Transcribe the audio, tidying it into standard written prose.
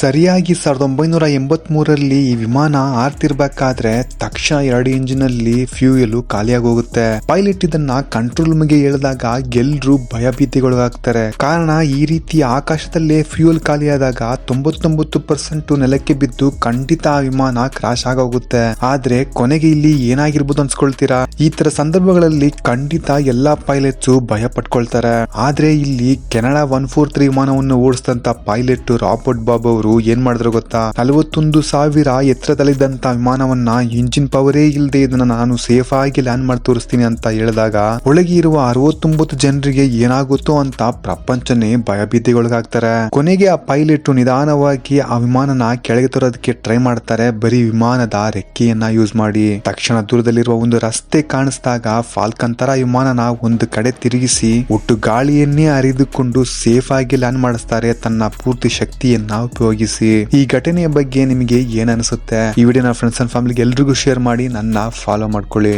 ಸರಿಯಾಗಿ 1983ರಲ್ಲಿ ಈ ವಿಮಾನ ಹಾರ್ತಿರ್ಬೇಕಾದ್ರೆ ತಕ್ಷಣ 2 ಇಂಜಿನ್ ಅಲ್ಲಿ ಫ್ಯೂಯಲ್ ಖಾಲಿಯಾಗಿ ಹೋಗುತ್ತೆ. ಪೈಲಟ್ ಇದನ್ನ ಕಂಟ್ರೋಲ್ ರೂಮ್ಗೆ ಹೇಳಿದಾಗ ಎಲ್ರು ಭಯಭೀತಿಗೊಳಗಾಗ್ತಾರೆ. ಕಾರಣ ಈ ರೀತಿ ಆಕಾಶದಲ್ಲೇ ಫ್ಯೂಯಲ್ ಖಾಲಿಯಾದಾಗ 99% ನೆಲಕ್ಕೆ ಬಿದ್ದು ಖಂಡಿತ ಆ ವಿಮಾನ ಕ್ರಾಶ್ ಆಗೋಗುತ್ತೆ. ಆದ್ರೆ ಕೊನೆಗೆ ಇಲ್ಲಿ ಏನಾಗಿರ್ಬೋದು ಅನ್ಸ್ಕೊಳ್ತೀರಾ? ಈ ತರ ಸಂದರ್ಭಗಳಲ್ಲಿ ಖಂಡಿತ ಎಲ್ಲಾ ಪೈಲಟ್ಸ್ ಭಯ ಪಟ್ಕೊಳ್ತಾರೆ. ಆದ್ರೆ ಇಲ್ಲಿ ಕೆನಡಾ 143 ವಿಮಾನವನ್ನು ಓಡಿಸಿದಂತ ಪೈಲಟ್ ರಾಬರ್ಟ್ ಬಾಬ್ ಅವರು ಏನ್ ಮಾಡಿದ್ರು ಗೊತ್ತಾ? 41,000 ಎತ್ತರದಲ್ಲಿದ್ದಂತ ವಿಮಾನವನ್ನ ಇಂಜಿನ್ ಪವರೇ ಇಲ್ಲದೆ ಇದನ್ನ ನಾನು ಸೇಫ್ ಆಗಿ ಲ್ಯಾಂಡ್ ಮಾಡಿ ತೋರಿಸ್ತೀನಿ ಅಂತ ಹೇಳಿದಾಗ ಒಳಗೆ ಇರುವ 69 ಜನರಿಗೆ ಏನಾಗುತ್ತೋ ಅಂತ ಪ್ರಪಂಚನೇ ಭಯಭೀತಿಗೊಳಗಾಗ್ತಾರೆ. ಕೊನೆಗೆ ಆ ಪೈಲಟ್ ನಿಧಾನವಾಗಿ ಆ ವಿಮಾನನ ಕೆಳಗೆ ತರೋದಕ್ಕೆ ಟ್ರೈ ಮಾಡ್ತಾರೆ, ಬರೀ ವಿಮಾನದ ರೆಕ್ಕೆಯನ್ನ ಯೂಸ್ ಮಾಡಿ. ತಕ್ಷಣ ದೂರದಲ್ಲಿರುವ ಒಂದು ರಸ್ತೆ ಕಾಣಿಸಿದಾಗ ಫಾಲ್ಕನ್ ತರ ವಿಮಾನನ ಒಂದು ಕಡೆ ತಿರುಗಿಸಿ ಒಟ್ಟು ಗಾಳಿಯನ್ನೇ ಹರಿದುಕೊಂಡು ಸೇಫ್ ಆಗಿ ಲ್ಯಾಂಡ್ ಮಾಡಿಸ್ತಾರೆ ತನ್ನ ಪೂರ್ತಿ ಶಕ್ತಿಯನ್ನ ಉಪಯೋಗಿಸಿ. ಈ ಘಟನೆಯ ಬಗ್ಗೆ ನಿಮಗೆ ಏನ್ ಅನಿಸುತ್ತೆ? ಈ ವಿಡಿಯೋನ ಫ್ರೆಂಡ್ಸ್ ಅಂಡ್ ಫ್ಯಾಮಿಲಿಗೆ ಎಲ್ರಿಗೂ ಶೇರ್ ಮಾಡಿ, ನನ್ನ ಫಾಲೋ ಮಾಡ್ಕೊಳ್ಳಿ.